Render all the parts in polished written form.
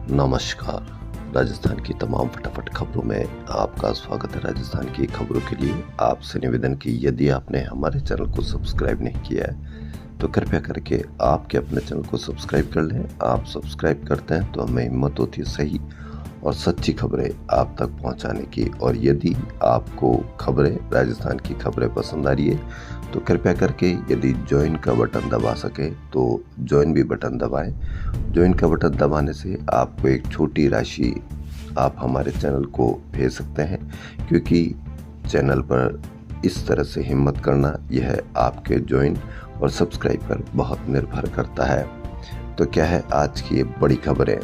नमस्कार। राजस्थान की तमाम फटाफट खबरों में आपका स्वागत है। राजस्थान की खबरों के लिए आपसे निवेदन कि यदि आपने हमारे चैनल को सब्सक्राइब नहीं किया है तो कृपया करके आपके अपने चैनल को सब्सक्राइब कर लें। आप सब्सक्राइब करते हैं तो हमें हिम्मत होती है सही और सच्ची खबरें आप तक पहुंचाने की। और यदि आपको खबरें, राजस्थान की खबरें पसंद आ रही है तो कृपया करके यदि ज्वाइन का बटन दबा सके तो ज्वाइन भी बटन दबाएं। ज्वाइन का बटन दबाने से आपको एक छोटी राशि आप हमारे चैनल को भेज सकते हैं, क्योंकि चैनल पर इस तरह से हिम्मत करना यह आपके ज्वाइन और सब्सक्राइब पर बहुत निर्भर करता है। तो क्या है आज की ये बड़ी खबरें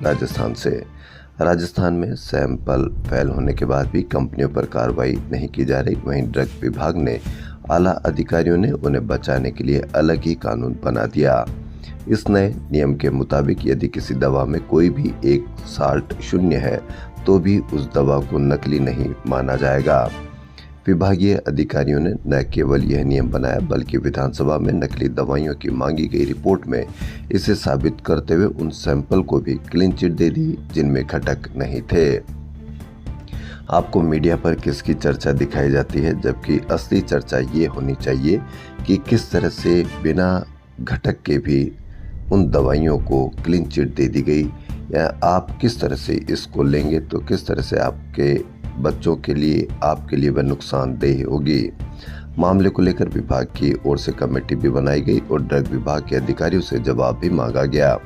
राजस्थान से। राजस्थान में सैंपल फेल होने के बाद भी कंपनियों पर कार्रवाई नहीं की जा रही। वहीं ड्रग विभाग ने आला अधिकारियों ने उन्हें बचाने के लिए अलग ही कानून बना दिया। इस नए नियम के मुताबिक यदि किसी दवा में कोई भी एक साल्ट शून्य है तो भी उस दवा को नकली नहीं माना जाएगा। विभागीय अधिकारियों ने न केवल यह नियम बनाया बल्कि विधानसभा में नकली दवाइयों की मांगी गई रिपोर्ट में इसे साबित करते हुए उन सैंपल को भी क्लीन चिट दे दी जिनमें घटक नहीं थे। आपको मीडिया पर किसकी चर्चा दिखाई जाती है, जबकि असली चर्चा ये होनी चाहिए कि किस तरह से बिना घटक के भी उन दवाइयों को क्लीन चिट दे दी गई, या आप किस तरह से इसको लेंगे तो किस तरह से आपके बच्चों के लिए, आपके लिए वह नुकसानदेह होगी। मामले को लेकर विभाग की ओर से कमेटी भी बनाई गई और ड्रग विभाग के अधिकारियों से जवाब भी मांगा गया।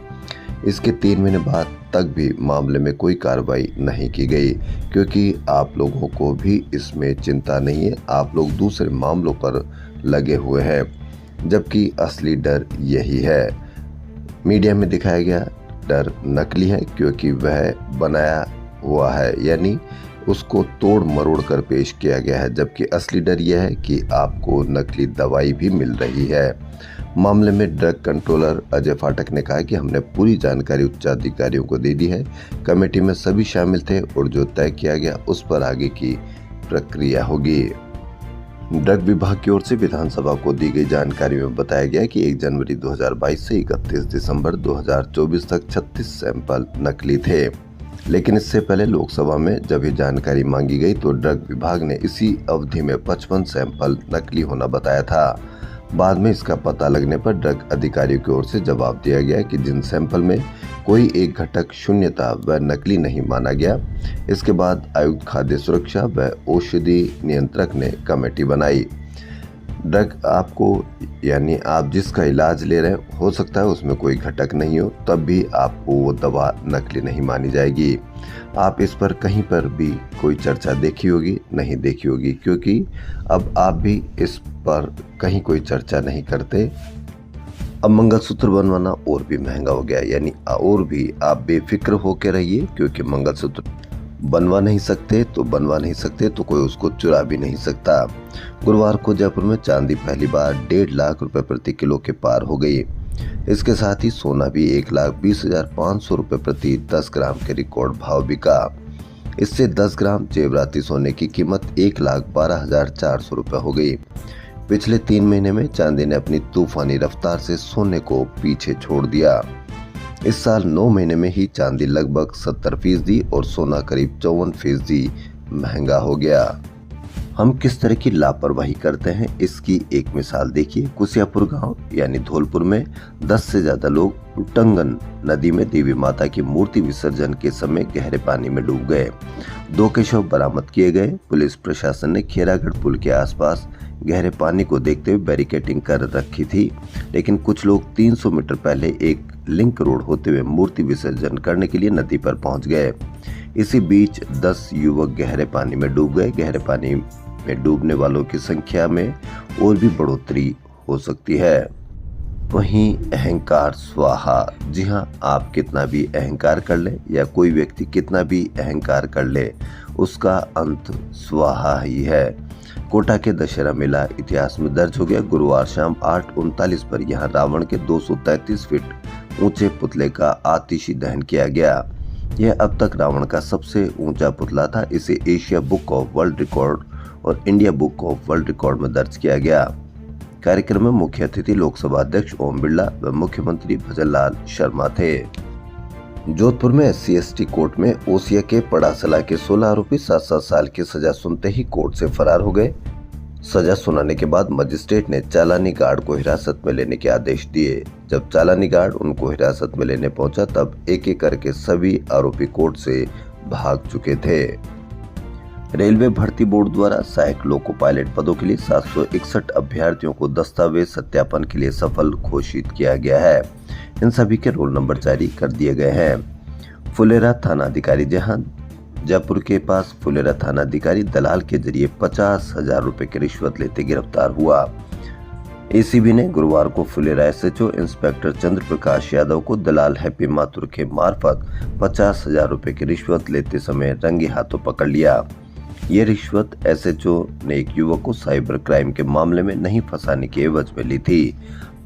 इसके 3 महीने बाद तक भी मामले में कोई कार्रवाई नहीं की गई, क्योंकि आप लोगों को भी इसमें चिंता नहीं है। आप लोग दूसरे मामलों पर लगे हुए हैं, जबकि असली डर यही है। मीडिया में दिखाया गया डर नकली है, क्योंकि वह बनाया हुआ है, यानी उसको तोड़ मरोड़ कर पेश किया गया है, जबकि असली डर यह है कि आपको नकली दवाई भी मिल रही है। मामले में ड्रग कंट्रोलर अजय फाटक ने कहा कि हमने पूरी जानकारी उच्चाधिकारियों को दे दी है। कमेटी में सभी शामिल थे और जो तय किया गया उस पर आगे की प्रक्रिया होगी। ड्रग विभाग की ओर से विधानसभा को दी गई जानकारी में बताया गया कि 1 जनवरी 2022 से 31 दिसंबर 2024 तक 36 सैंपल नकली थे। लेकिन इससे पहले लोकसभा में जब ये जानकारी मांगी गई तो ड्रग विभाग ने इसी अवधि में 55 सैंपल नकली होना बताया था। बाद में इसका पता लगने पर ड्रग अधिकारियों की ओर से जवाब दिया गया कि जिन सैंपल में कोई एक घटक शून्य था वह नकली नहीं माना गया। इसके बाद आयुक्त खाद्य सुरक्षा व औषधि नियंत्रक ने कमेटी बनाई। ड्रग आपको, यानी आप जिसका इलाज ले रहे हैं, हो सकता है उसमें कोई घटक नहीं हो, तब भी आपको वो दवा नकली नहीं मानी जाएगी। आप इस पर कहीं पर भी कोई चर्चा देखी होगी? नहीं देखी होगी, क्योंकि अब आप भी इस पर कहीं कोई चर्चा नहीं करते। अब मंगलसूत्र बनवाना और भी महंगा हो गया, यानी और भी आप बेफिक्र होकर रहिए, क्योंकि मंगलसूत्र बनवा नहीं सकते तो बनवा नहीं सकते तो कोई उसको चुरा भी नहीं सकता। गुरुवार को जयपुर में चांदी पहली बार 1.5 लाख रुपए प्रति किलो के पार हो गई। इसके साथ ही सोना भी 1,20,500 रुपए प्रति 10 ग्राम के रिकॉर्ड भाव बिका। इससे 10 ग्राम जेवराती सोने की कीमत 1,12,400 रुपए हो गई। पिछले 3 महीने में चांदी ने अपनी तूफानी रफ्तार से सोने को पीछे छोड़ दिया। इस साल 9 महीने में ही चांदी लगभग 70% और सोना करीब 54% महंगा हो गया। हम किस तरह की लापरवाही करते हैं, इसकी एक मिसाल देखिए। कुसियापुर गांव यानी धौलपुर में 10 से ज्यादा लोग उटंगन नदी में देवी माता की मूर्ति विसर्जन के समय गहरे पानी में डूब गए। 2 के शव बरामद किए गए। पुलिस प्रशासन ने खेरागढ़ पुल के आसपास गहरे पानी को देखते हुए बैरिकेडिंग कर रखी थी, लेकिन कुछ लोग 300 मीटर पहले एक लिंक रोड होते हुए मूर्ति विसर्जन करने के लिए नदी पर पहुंच गए। इसी बीच 10 युवक गहरे पानी में डूब गए। गहरे पानी में डूबने वालों की संख्या में और भी बढ़ोतरी हो सकती है। वहीं अहंकार स्वाहा। जी हाँ, आप कितना भी अहंकार कर ले या कोई व्यक्ति कितना भी अहंकार कर ले, उसका अंत स्वाहा ही है। कोटा के दशहरा मेला इतिहास में दर्ज हो गया। गुरुवार शाम 8:39 पर यहां रावण के 233 फीट ऊंचे पुतले का आतिशी दहन किया गया। यह अब तक रावण का सबसे ऊंचा पुतला था। इसे Asia book of world record और India book of world record में दर्ज किया गया। कार्यक्रम में मुख्य अतिथि लोकसभा अध्यक्ष ओम बिरला व मुख्यमंत्री भजन लाल शर्मा थे। जोधपुर में SC/ST कोर्ट में ओसिया के पड़ासला के 16 आरोपी 7-7 साल की सजा सुनते ही कोर्ट से फरार हो गए। सजा सुनाने के बाद मजिस्ट्रेट ने चालानी गार्ड को हिरासत में लेने के आदेश दिए। जब चालानी गार्ड उनको हिरासत में लेने पहुंचा तब एक एक करके सभी आरोपी कोर्ट से भाग चुके थे। रेलवे भर्ती बोर्ड द्वारा सहायक लोको पायलट पदों के लिए 761 अभ्यर्थियों को दस्तावेज सत्यापन के लिए सफल घोषित किया गया है। इन सभी के रोल नंबर जारी कर दिए गए हैं। फुलेरा थाना अधिकारी जयपुर के पास फुलेरा थाना अधिकारी दलाल के जरिए 50,000 रुपए की रिश्वत लेते गिरफ्तार हुआ। ACB ने गुरुवार को फुलेरा SHO इंस्पेक्टर चंद्र प्रकाश यादव को दलाल हैप्पी माथुर के मार्फत 50,000 रुपए की रिश्वत लेते समय रंगे हाथों पकड़ लिया। ये रिश्वत SHO ने एक युवक को साइबर क्राइम के मामले में नहीं फंसाने के एवज में ली थी।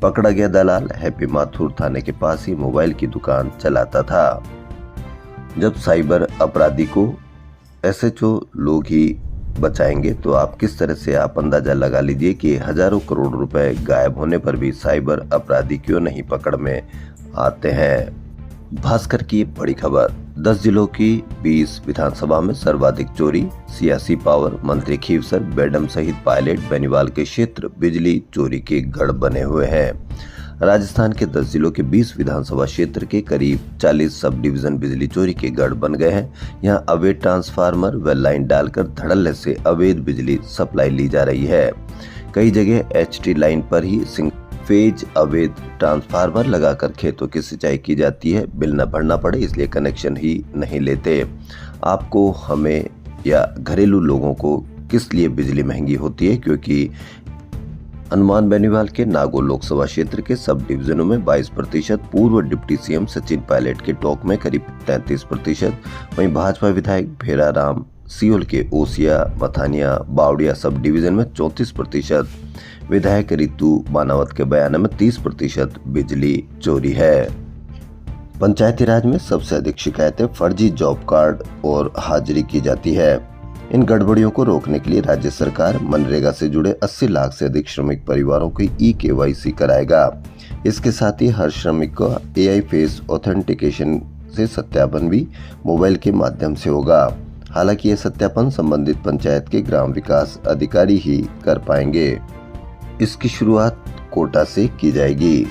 पकड़ा गया दलाल हैप्पी माथुर थाने के पास ही मोबाइल की दुकान चलाता था। जब साइबर अपराधी को SHO लोग ही बचाएंगे तो आप किस तरह से आप अंदाजा लगा लीजिए कि हजारों करोड़ रुपए गायब होने पर भी साइबर अपराधी क्यों नहीं पकड़ में आते हैं। भास्कर की बड़ी खबर, 10 जिलों की 20 विधानसभा में सर्वाधिक चोरी, सियासी पावर, मंत्री खीवसर, बेडम सहित पायलट, बेनीवाल के क्षेत्र बिजली चोरी के गढ़ बने हुए हैं। राजस्थान के 10 जिलों के 20 विधानसभा क्षेत्र के करीब 40 सब डिवीजन बिजली चोरी के गढ़ बन गए हैं। यहां अवैध ट्रांसफार्मर व लाइन डालकर धड़ल्ले से अवैध बिजली सप्लाई ली जा रही है। कई जगह HT लाइन पर ही फेज अवैध ट्रांसफार्मर लगाकर खेतों की सिंचाई की जाती है। बिल न भरना पड़े इसलिए कनेक्शन ही नहीं लेते। आपको, हमें या घरेलू लोगों को किस लिए बिजली महंगी होती है? क्योंकि हनुमान बेनीवाल के नागौर लोकसभा क्षेत्र के सब डिवीजनों में 22%, पूर्व डिप्टी CM सचिन पायलट के टोंक में करीब 33%, वहीं भाजपा विधायक भेरा राम सियोल के ओसिया, मथानिया, बावड़िया सब डिवीजन में 34%, विधायक रितु मानावत के बयान में 30% बिजली चोरी है। पंचायती राज में सबसे अधिक शिकायतें फर्जी जॉब कार्ड और हाजिरी की जाती है। इन गड़बड़ियों को रोकने के लिए राज्य सरकार मनरेगा से जुड़े 80 लाख से अधिक श्रमिक परिवारों की eKYC कराएगा। इसके साथ ही हर श्रमिक का AI फेस ऑथेंटिकेशन से सत्यापन भी मोबाइल के माध्यम से होगा। हालांकि यह सत्यापन संबंधित पंचायत के ग्राम विकास अधिकारी ही कर पाएंगे। इसकी शुरुआत कोटा से की जाएगी।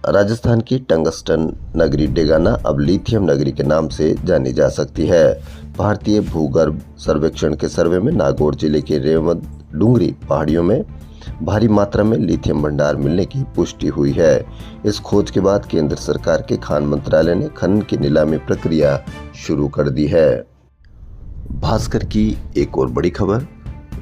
राजस्थान की टंगस्टन नगरी डेगाना अब लिथियम नगरी के नाम से जानी जा सकती है। भारतीय भूगर्भ सर्वेक्षण के सर्वे में नागौर जिले के रेवत डूंगरी पहाड़ियों में भारी मात्रा में लिथियम भंडार मिलने की पुष्टि हुई है। इस खोज के बाद केंद्र सरकार के खान मंत्रालय ने खनन की नीलामी प्रक्रिया शुरू कर दी है। भास्कर की एक और बड़ी खबर,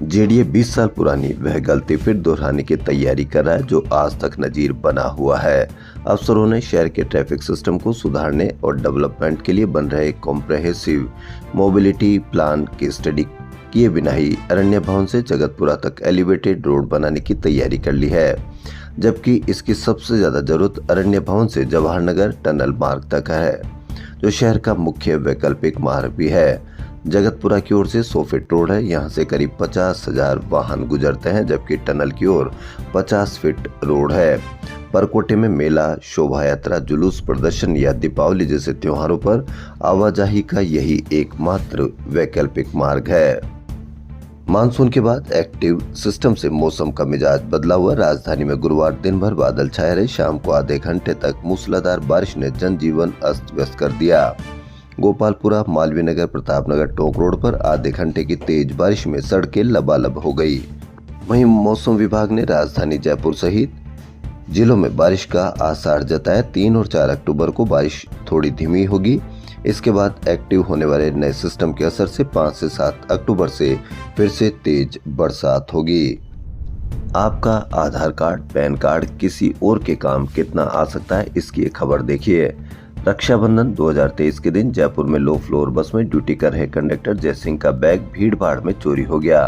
JDA 20 साल पुरानी वह गलती फिर दोहराने की तैयारी कर रहा है जो आज तक नजीर बना हुआ है। अफसरों ने शहर के ट्रैफिक सिस्टम को सुधारने और डेवलपमेंट के लिए बन रहे कॉम्प्रहेंसिव मोबिलिटी प्लान की स्टडी किए बिना ही अरण्य भवन से जगतपुरा तक एलिवेटेड रोड बनाने की तैयारी कर ली है, जबकि इसकी सबसे ज्यादा जरूरत अरण्य भवन से जवाहर नगर टनल मार्ग तक है, जो शहर का मुख्य वैकल्पिक मार्ग भी है। जगतपुरा की ओर से 100 फीट रोड है, यहाँ से करीब 50,000 वाहन गुजरते हैं, जबकि टनल की ओर 50 फीट रोड है। परकोटे में मेला, शोभा यात्रा, जुलूस प्रदर्शन या दीपावली जैसे त्योहारों पर आवाजाही का यही एकमात्र वैकल्पिक मार्ग है। मानसून के बाद एक्टिव सिस्टम से मौसम का मिजाज बदला हुआ। राजधानी में गुरुवार दिन भर बादल छाए रहे। शाम को आधे घंटे तक मूसलाधार बारिश ने जनजीवन अस्त व्यस्त कर दिया। गोपालपुरा, मालवीय नगर, प्रतापनगर, टोंक रोड पर आधे घंटे की तेज बारिश में सड़कें लबालब हो गई। वहीं मौसम विभाग ने राजधानी जयपुर सहित जिलों में बारिश का आसार जताया। 3 और 4 अक्टूबर को बारिश थोड़ी धीमी होगी। इसके बाद एक्टिव होने वाले नए सिस्टम के असर से 5 से 7 अक्टूबर से फिर से तेज बरसात होगी। आपका आधार कार्ड, पैन कार्ड किसी और के काम कितना आ सकता है, इसकी एक खबर देखिए। रक्षाबंधन 2023 के दिन जयपुर में लो फ्लोर बस में ड्यूटी कर रहे कंडक्टर जय सिंह का बैग भीड़ भाड़ में चोरी हो गया।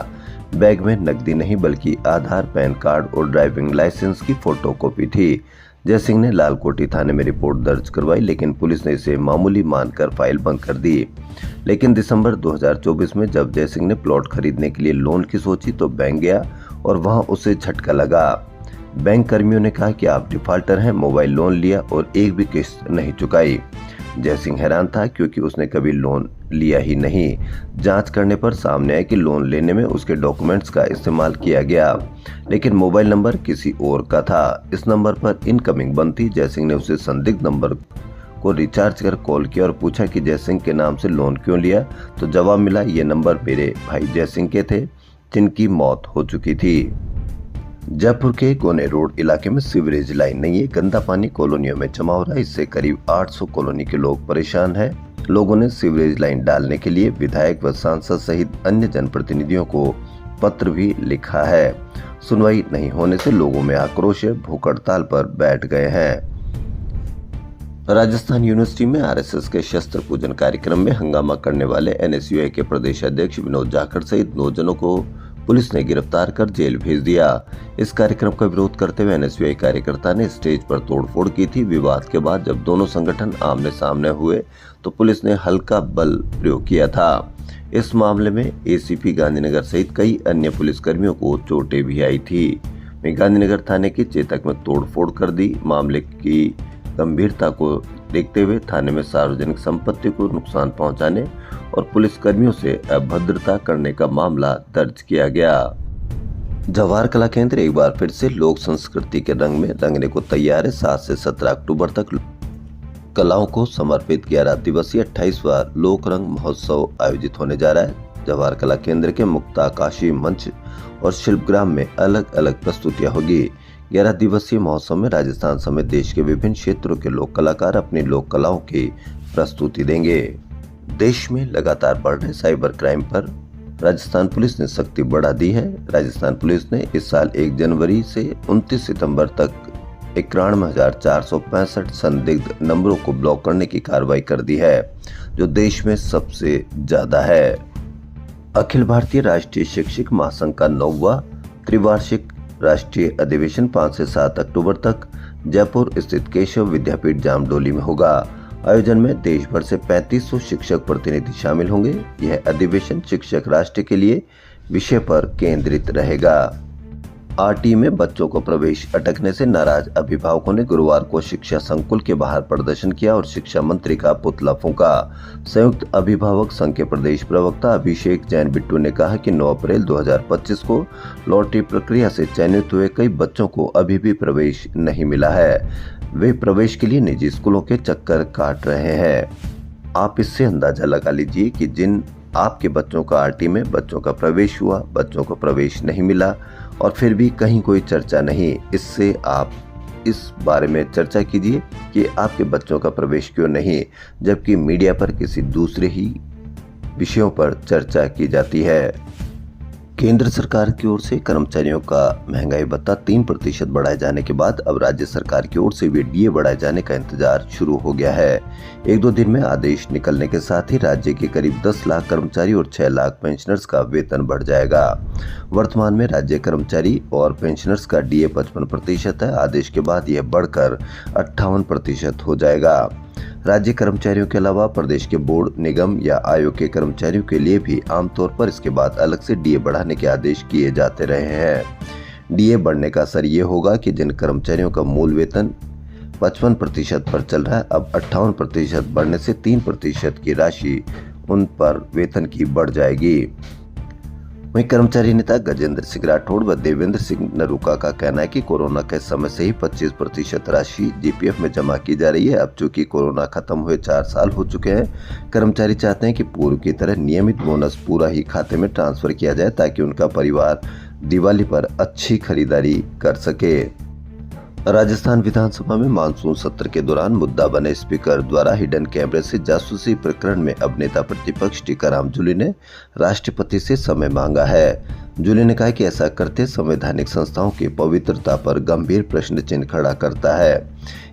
बैग में नकदी नहीं बल्कि आधार, पैन कार्ड और ड्राइविंग लाइसेंस की फोटोकॉपी थी। जय सिंह ने लालकोटी थाने में रिपोर्ट दर्ज करवाई, लेकिन पुलिस ने इसे मामूली मानकर फाइल बंद कर दी। लेकिन दिसंबर 2024 में जब जय सिंह ने प्लॉट खरीदने के लिए लोन की सोची तो बैंक गया और वहां उसे झटका लगा। बैंक कर्मियों ने कहा कि आप डिफाल्टर हैं, मोबाइल लोन लिया और एक भी किस्त नहीं चुकाई। जयसिंह हैरान था क्योंकि उसने कभी लोन लिया ही नहीं। जांच करने पर सामने आया कि लोन लेने में उसके डॉक्यूमेंट्स का इस्तेमाल किया गया, लेकिन मोबाइल नंबर किसी और का था। इस नंबर पर इनकमिंग बंद थी। जयसिंह ने उसे संदिग्ध नंबर को रिचार्ज कर कॉल किया और पूछा कि जयसिंह के नाम से लोन क्यों लिया, तो जवाब मिला, ये नंबर मेरे भाई जयसिंह के थे जिनकी मौत हो चुकी थी। जयपुर के गोने रोड इलाके में सीवरेज लाइन नहीं है, गंदा पानी कॉलोनियों में जमा हो रहा है। इससे करीब 800 कॉलोनी के लोग परेशान हैं। लोगों ने सीवरेज लाइन डालने के लिए विधायक व सांसद सहित अन्य जनप्रतिनिधियों को पत्र भी लिखा है। सुनवाई नहीं होने से लोगों में आक्रोश है, भूख हड़ताल पर बैठ गए हैं। राजस्थान यूनिवर्सिटी में आरएसएस के शस्त्र पूजन कार्यक्रम में हंगामा करने वाले एनएसयूआई के प्रदेश अध्यक्ष विनोद जाखड़ सहित 9 जनों को पुलिस ने गिरफ्तार कर जेल भेज दिया। इस कार्यक्रम का विरोध करते हुए एनएसयूआई कार्यकर्ता ने स्टेज पर तोड़फोड़ की थी। विवाद के बाद जब दोनों संगठन आमने सामने हुए तो पुलिस ने हल्का बल प्रयोग किया था। इस मामले में एसीपी गांधीनगर सहित कई अन्य पुलिसकर्मियों को चोटें भी आई थी। गांधीनगर थाने की चेतक में तोड़फोड़ कर दी। मामले की गंभीरता को देखते हुए थाने में सार्वजनिक संपत्ति को नुकसान पहुंचाने और पुलिसकर्मियों से अभद्रता करने का मामला दर्ज किया गया। जवाहर कला केंद्र एक बार फिर से लोक संस्कृति के रंग में रंगने को तैयार है। 7 से 17 अक्टूबर तक कलाओं को समर्पित 11 दिवसीय 28वां लोक रंग महोत्सव आयोजित होने जा रहा है। जवाहर कला केंद्र के मुक्ताकाशी मंच और शिल्पग्राम में अलग अलग प्रस्तुतियां होगी। 11 दिवसीय महोत्सव में राजस्थान समेत देश के विभिन्न क्षेत्रों के लोक कलाकार अपनी लोक कलाओं की प्रस्तुति देंगे। देश में लगातार बढ़ रहे साइबर क्राइम पर राजस्थान पुलिस ने सख्ती बढ़ा दी है। राजस्थान पुलिस ने इस साल 1 जनवरी से 29 सितंबर तक 91,465 संदिग्ध नंबरों को ब्लॉक करने की कार्रवाई कर दी है, जो देश में सबसे ज्यादा है। अखिल भारतीय राष्ट्रीय शिक्षक महासंघ का 9वां त्रिवार्षिक राष्ट्रीय अधिवेशन 5 से 7 अक्टूबर तक जयपुर स्थित केशव विद्यापीठ जामडोली में होगा। आयोजन में देश भर से 3500 शिक्षक प्रतिनिधि शामिल होंगे। यह अधिवेशन शिक्षक राष्ट्र के लिए विषय पर केंद्रित रहेगा। आरटी में बच्चों को प्रवेश अटकने से नाराज अभिभावकों ने गुरुवार को शिक्षा संकुल के बाहर प्रदर्शन किया और शिक्षा मंत्री का पुतला फूंका। संयुक्त अभिभावक संघ के प्रदेश प्रवक्ता अभिषेक जैन बिट्टू ने कहा कि 9 अप्रैल 2025 को लॉटरी प्रक्रिया से चयनित हुए कई बच्चों को अभी भी प्रवेश नहीं मिला है। वे प्रवेश के लिए निजी स्कूलों के चक्कर काट रहे हैं। आप इससे अंदाजा लगा लीजिए कि जिन आपके बच्चों का आरटी में बच्चों का प्रवेश हुआ, बच्चों को प्रवेश नहीं मिला और फिर भी कहीं कोई चर्चा नहीं। इससे आप इस बारे में चर्चा कीजिए कि आपके बच्चों का प्रवेश क्यों नहीं, जबकि मीडिया पर किसी दूसरे ही विषयों पर चर्चा की जाती है। केंद्र सरकार की ओर से कर्मचारियों का महंगाई भत्ता 3% बढ़ाए जाने के बाद अब राज्य सरकार की ओर से भी डीए बढ़ाए जाने का इंतजार शुरू हो गया है। 1-2 दिन में आदेश निकलने के साथ ही राज्य के करीब 10 लाख कर्मचारी और 6 लाख पेंशनर्स का वेतन बढ़ जाएगा। वर्तमान में राज्य कर्मचारी और पेंशनर्स का डीए 55% है। आदेश के बाद यह बढ़कर 58% हो जाएगा। राज्य कर्मचारियों के अलावा प्रदेश के बोर्ड, निगम या आयोग के कर्मचारियों के लिए भी आमतौर पर इसके बाद अलग से डीए बढ़ाने के आदेश किए जाते रहे हैं। डीए बढ़ने का असर ये होगा कि जिन कर्मचारियों का मूल वेतन 55% पर चल रहा है, अब 58% बढ़ने से 3% की राशि उन पर वेतन की बढ़ जाएगी। वहीं कर्मचारी नेता गजेंद्र सिंह राठौड़ व देवेंद्र सिंह नरूका का कहना है कि कोरोना के समय से ही 25% राशि जीपीएफ में जमा की जा रही है। अब चूंकि कोरोना खत्म हुए 4 साल हो चुके हैं, कर्मचारी चाहते हैं कि पूर्व की तरह नियमित बोनस पूरा ही खाते में ट्रांसफर किया जाए ताकि उनका परिवार दिवाली पर अच्छी खरीदारी कर सके। राजस्थान विधानसभा में मानसून सत्र के दौरान मुद्दा बने स्पीकर द्वारा हिडन कैमरे से जासूसी प्रकरण में अब नेता प्रतिपक्ष टीकाराम जूली ने राष्ट्रपति से समय मांगा है। जूली ने कहा कि ऐसा करते संवैधानिक संस्थाओं की पवित्रता पर गंभीर प्रश्न चिन्ह खड़ा करता है।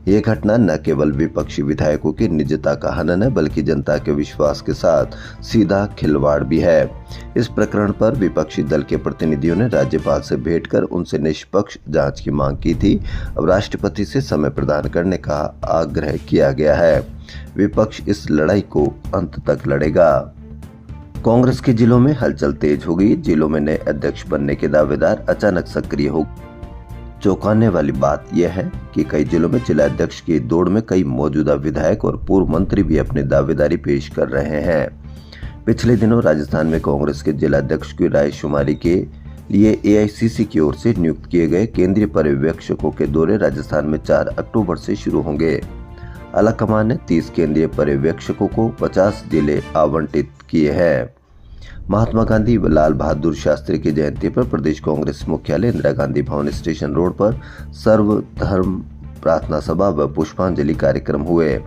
ये घटना न केवल विपक्षी विधायकों की निजता का हनन है, बल्कि जनता के विश्वास के साथ सीधा खिलवाड़ भी है। इस प्रकरण पर विपक्षी दल के प्रतिनिधियों ने राज्यपाल से भेंट कर उनसे निष्पक्ष जांच की मांग की थी। अब राष्ट्रपति से समय प्रदान करने का आग्रह किया गया है। विपक्ष इस लड़ाई को अंत तक लड़ेगा। कांग्रेस के जिलों में हलचल तेज हो गई। जिलों में नए अध्यक्ष बनने के दावेदार अचानक सक्रिय हो। चौंकाने वाली बात यह है कि कई जिलों में जिलाध्यक्ष की दौड़ में कई मौजूदा विधायक और पूर्व मंत्री भी अपनी दावेदारी पेश कर रहे हैं। पिछले दिनों राजस्थान में कांग्रेस के जिलाध्यक्ष की रायशुमारी के लिए एआईसीसी की ओर से नियुक्त किए गए केंद्रीय पर्यवेक्षकों के दौरे राजस्थान में 4 अक्टूबर से शुरू होंगे। आलाकमान ने 30 केंद्रीय पर्यवेक्षकों को 50 जिले आवंटित किए हैं। महात्मा गांधी व लाल बहादुर शास्त्री की जयंती पर प्रदेश कांग्रेस मुख्यालय इंदिरा गांधी भवन स्टेशन रोड पर सर्वधर्म प्रार्थना सभा व पुष्पांजलि कार्यक्रम हुए।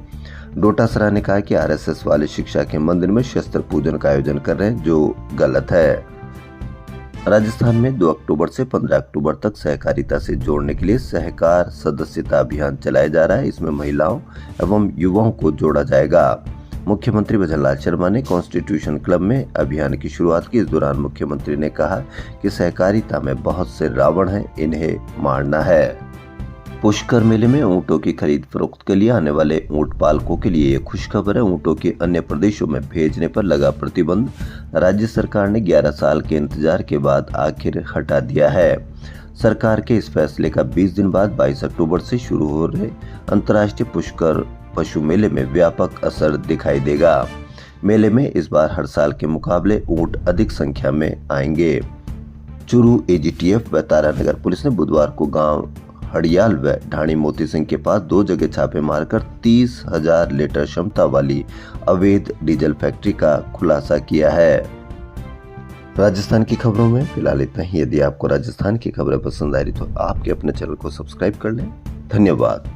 डोटासरा ने कहा कि आरएसएस वाले शिक्षा के मंदिर में शस्त्र पूजन का आयोजन कर रहे हैं, जो गलत है। राजस्थान में 2 अक्टूबर से 15 अक्टूबर तक सहकारिता से जोड़ने के लिए सहकार सदस्यता अभियान चलाया जा रहा है। इसमें महिलाओं एवं युवाओं को जोड़ा जाएगा। मुख्यमंत्री भजनलाल शर्मा ने कॉन्स्टिट्यूशन क्लब में अभियान की शुरुआत की। इस दौरान मुख्यमंत्री ने कहा कि सहकारिता में बहुत से रावण हैं, इन्हें मारना है। पुष्कर मेले में ऊंटों की खरीद फरोख्त के लिए आने वाले ऊंट पालकों के लिए ये खुशखबर है। ऊंटों के अन्य प्रदेशों में भेजने पर लगा प्रतिबंध राज्य सरकार ने 11 साल के इंतजार के बाद आखिर हटा दिया है। सरकार के इस फैसले का 20 दिन बाद 22 अक्टूबर से शुरू हो रहे अंतर्राष्ट्रीय पुष्कर पशु मेले में व्यापक असर दिखाई देगा। मेले में इस बार हर साल के मुकाबले ऊंट अधिक संख्या में आएंगे। चूरू एजीटीएफ व तारानगर पुलिस ने बुधवार को गांव हड़ियाल व ढाणी मोती सिंह के पास 2 जगह छापे मारकर 30,000 लीटर क्षमता वाली अवैध डीजल फैक्ट्री का खुलासा किया है। राजस्थान की खबरों में फिलहाल इतना ही। यदि आपको राजस्थान की खबरें पसंद आ रही तो आपके अपने चैनल को सब्सक्राइब कर लें। धन्यवाद।